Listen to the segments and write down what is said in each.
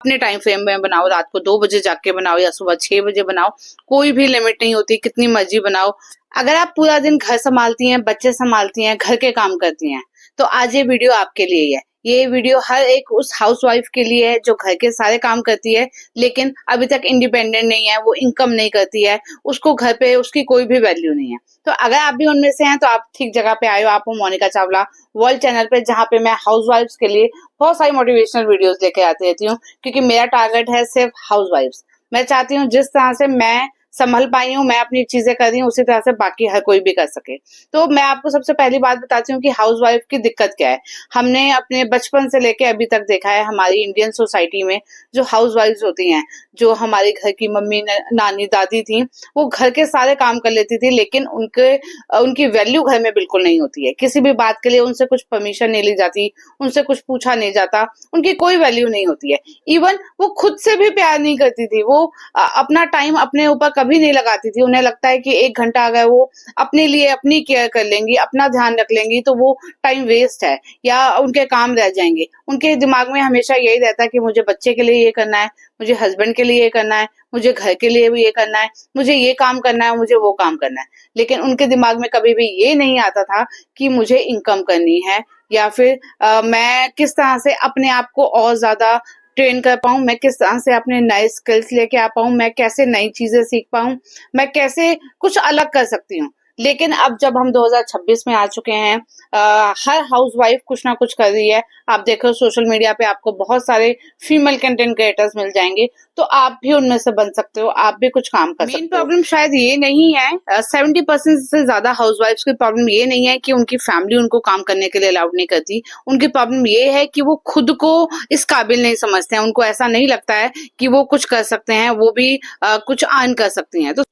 अपने time frame में बनाओ, रात को 2 बजे जाग के बनाओ या सुबह 6 बजे बनाओ, कोई भी लिमिट नहीं होती, कितनी मर्जी बनाओ। अगर आप पूरा दिन घर संभालती हैं, बच्चे संभालती हैं, घर के काम करती हैं, तो आज ये वीडियो आपके लिए ही है। ये वीडियो हर एक उस हाउसवाइफ के लिए है जो घर के सारे काम करती है लेकिन अभी तक इंडिपेंडेंट नहीं है, वो इनकम नहीं करती है, उसको घर पे उसकी कोई भी वैल्यू नहीं है। तो अगर आप भी उनमें से हैं तो आप ठीक जगह पे आए हो। आप हो मोनिका चावला वर्ल्ड चैनल पे, जहाँ पे मैं हाउसवाइफ्स के लिए बहुत सारी मोटिवेशनल वीडियोस लेके आती रहती हूँ, क्योंकि मेरा टारगेट है सिर्फ हाउसवाइफ्स। मैं चाहती हूँ जिस तरह से मैं संभल पाई हूँ, मैं अपनी चीजें कर रही हूँ, उसी तरह से बाकी हर कोई भी कर सके। तो मैं आपको सबसे पहली बात बताती हूँ कि हाउसवाइफ की दिक्कत क्या है। हमने अपने बचपन से लेके अभी तक देखा है हमारी इंडियन सोसाइटी में जो हाउसवाइफ्स होती हैं, जो हमारे घर की मम्मी नानी दादी थी, वो घर के सारे काम कर लेती थी लेकिन उनकी वैल्यू घर में बिल्कुल नहीं होती है। किसी भी बात के लिए उनसे कुछ परमिशन नहीं ली जाती, उनसे कुछ पूछा नहीं जाता, उनकी कोई वैल्यू नहीं होती है। इवन वो खुद से भी प्यार नहीं करती थी। वो अपना टाइम अपने ऊपर कभी नहीं लगाती थी। उन्हें लगता है कि 1 घंटा अगर वो अपने लिए अपनी केयर कर लेंगी, अपना ध्यान रख लेंगी, तो वो टाइम वेस्ट है या उनके काम रह जाएंगे। उनके दिमाग में हमेशा यही रहता है कि मुझे बच्चे के लिए ये करना है, मुझे हस्बैंड के लिए ये करना है, मुझे घर के लिए भी ये करना है, मुझे ये काम करना है, मुझे वो काम करना है। लेकिन उनके दिमाग में कभी भी ये नहीं आता था कि मुझे इनकम करनी है या फिर मैं किस तरह से अपने आप को और ज्यादा ट्रेन कर पाऊं, मैं किस तरह से अपने नए स्किल्स लेके आ पाऊं, मैं कैसे नई चीजें सीख पाऊं, मैं कैसे कुछ अलग कर सकती हूँ। लेकिन अब जब हम 2026 में आ चुके हैं, हर हाउसवाइफ कुछ ना कुछ कर रही है। आप देखो सोशल मीडिया पे आपको बहुत सारे फीमेल कंटेंट क्रिएटर्स मिल जाएंगे, तो आप भी उनमें से बन सकते हो, आप भी कुछ काम कर सकते हो। मेन प्रॉब्लम शायद ये नहीं है, 70% से ज्यादा हाउसवाइफ्स की प्रॉब्लम ये नहीं है कि उनकी फैमिली उनको काम करने के लिए अलाउड नहीं करती। उनकी प्रॉब्लम ये है कि वो खुद को इस काबिल नहीं समझते हैं। उनको ऐसा नहीं लगता है कि वो कुछ कर सकते हैं, वो भी कुछ अर्न कर सकती हैं। तो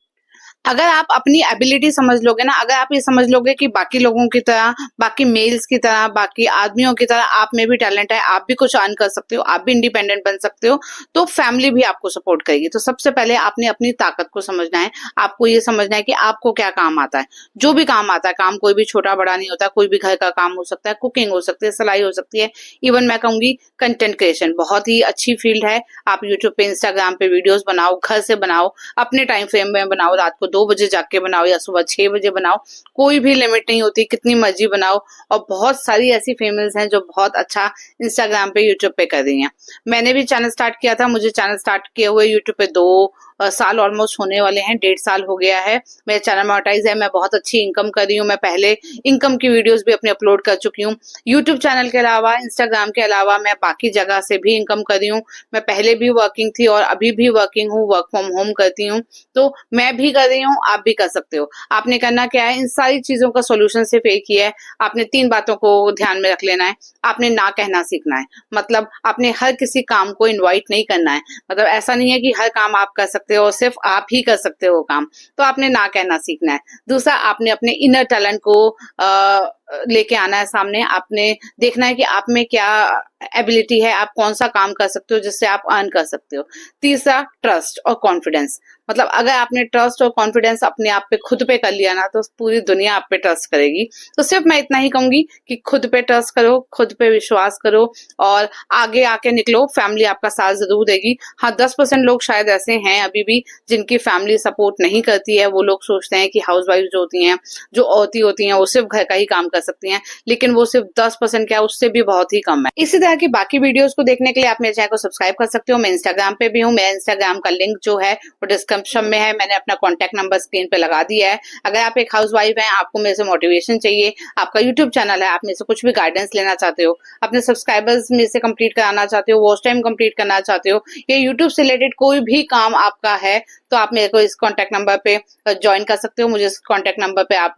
अगर आप अपनी एबिलिटी समझ लोगे ना, अगर आप ये समझ लोगे कि बाकी लोगों की तरह, बाकी मेल्स की तरह, बाकी आदमियों की तरह आप में भी टैलेंट है, आप भी कुछ अर्न कर सकते हो, आप भी इंडिपेंडेंट बन सकते हो, तो फैमिली भी आपको सपोर्ट करेगी। तो सबसे पहले आपने अपनी ताकत को समझना है। आपको ये समझना है कि आपको क्या काम आता है। जो भी काम आता है, काम कोई भी छोटा बड़ा नहीं होता, कोई भी घर का काम हो सकता है, कुकिंग हो सकती है, सिलाई हो सकती है, इवन मैं कहूंगी कंटेंट क्रिएशन बहुत ही अच्छी फील्ड है। आप यूट्यूब पे, इंस्टाग्राम पे वीडियोस बनाओ, घर से बनाओ, अपने टाइम फ्रेम में बनाओ, रात को 2 बजे जाग के बनाओ या सुबह 6 बजे बनाओ, कोई भी लिमिट नहीं होती, कितनी मर्जी बनाओ। और बहुत सारी ऐसी फीमेल्स हैं जो बहुत अच्छा इंस्टाग्राम पे, यूट्यूब पे कर रही हैं। मैंने भी चैनल स्टार्ट किया था, मुझे चैनल स्टार्ट किए हुए यूट्यूब पे 2 साल ऑलमोस्ट होने वाले हैं, 1.5 साल हो गया है। मेरा चैनल मोनेटाइज है, मैं बहुत अच्छी इनकम कर रही हूँ। मैं पहले इनकम की वीडियोस भी अपने अपलोड कर चुकी हूँ। यूट्यूब चैनल के अलावा, इंस्टाग्राम के अलावा मैं बाकी जगह से भी इनकम कर रही हूँ। मैं पहले भी वर्किंग थी और अभी भी वर्किंग हूँ, वर्क फ्रॉम होम करती हूँ। तो मैं भी कर रही हूँ, आप भी कर सकते हो। आपने करना क्या है, इन सारी चीजों का सोल्यूशन सिर्फ एक ही है। आपने 3 बातों को ध्यान में रख लेना है। आपने ना कहना सीखना है, मतलब आपने हर किसी काम को इनवाइट नहीं करना है। मतलब ऐसा नहीं है कि हर काम आप कर सकते हो, सिर्फ आप ही कर सकते हो काम। तो आपने ना कहना सीखना है। दूसरा, आपने अपने इनर टैलेंट को लेके आना है सामने। आपने देखना है कि आप में क्या एबिलिटी है, आप कौन सा काम कर सकते हो जिससे आप अर्न कर सकते हो। तीसरा, ट्रस्ट और कॉन्फिडेंस। मतलब अगर आपने ट्रस्ट और कॉन्फिडेंस अपने आप पे, खुद पे कर लिया ना, तो पूरी दुनिया आप पे ट्रस्ट करेगी। तो सिर्फ मैं इतना ही कहूंगी कि खुद पे ट्रस्ट करो, खुद पे विश्वास करो और आगे आके निकलो। फैमिली आपका साथ जरूर देगी। हाँ, 10% लोग शायद ऐसे हैं अभी भी जिनकी फैमिली सपोर्ट नहीं करती है। वो लोग सोचते हैं कि हाउसवाइफ जो होती हैं, जो औरतें होती हैं, वो सिर्फ घर का ही काम कर सकती हैं, लेकिन वो सिर्फ 10% क्या, उससे भी बहुत ही कम है। इसी तरह की बाकी वीडियोस को देखने के लिए आप मेरे चैनल को सब्सक्राइब कर सकते हो। मैं इंस्टाग्राम पे भी हूँ। मेरा इंस्टाग्राम का लिंक जो है वो डिस्क्रिप्शन में है। मैंने अपना कॉन्टैक्ट नंबर स्क्रीन पे लगा दिया है। अगर आप एक हाउसवाइफ हैं, आपको मेरे से मोटिवेशन चाहिए, आपका यूट्यूब चैनल है, आप मेरे से कुछ भी गाइडेंस लेना चाहते हो, अपने सब्सक्राइबर्स मेरे से कंप्लीट कराना चाहते हो, वॉच टाइम कंप्लीट करना चाहते हो, या यूट्यूब से रिलेटेड कोई भी काम आपका है, तो आप मेरे को इस कॉन्टैक्ट नंबर पे ज्वाइन कर सकते हो। मुझे इस कॉन्टैक्ट नंबर पे आप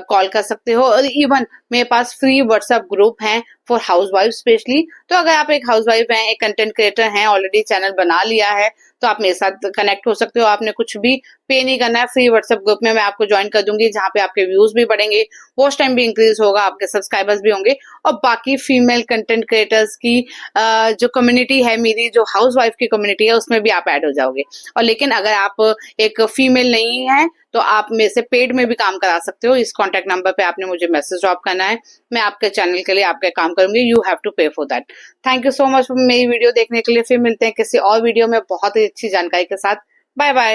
कॉल कर सकते हो। और इवन मेरे पास फ्री व्हाट्सएप ग्रुप है फॉर हाउसवाइफ स्पेशली। तो अगर आप एक हाउसवाइफ हैं, एक कंटेंट क्रिएटर हैं, ऑलरेडी चैनल बना लिया है, तो आप मेरे साथ कनेक्ट हो सकते हो। आपने कुछ भी पे नहीं करना है। फ्री व्हाट्सएप ग्रुप में मैं आपको ज्वाइन कर दूंगी, जहाँ पे आपके व्यूज भी बढ़ेंगे, वॉच टाइम भी इंक्रीज होगा, आपके सब्सक्राइबर्स भी होंगे और बाकी फीमेल कंटेंट क्रिएटर्स की जो कम्युनिटी है, मेरी जो हाउसवाइफ की कम्युनिटी है, उसमें भी आप ऐड हो जाओगे। और लेकिन अगर आप एक फीमेल नहीं है तो आप मेरे से पेड में भी काम करा सकते हो। इस कॉन्टैक्ट नंबर पे आपने मुझे मैसेज ड्रॉप करना है। मैं आपके चैनल के लिए, आपके काम करूंगी, यू हैव टू पे for that. Thank you so much मेरी वीडियो देखने के लिए। फिर मिलते हैं किसी और वीडियो में बहुत ही अच्छी जानकारी के साथ। Bye bye.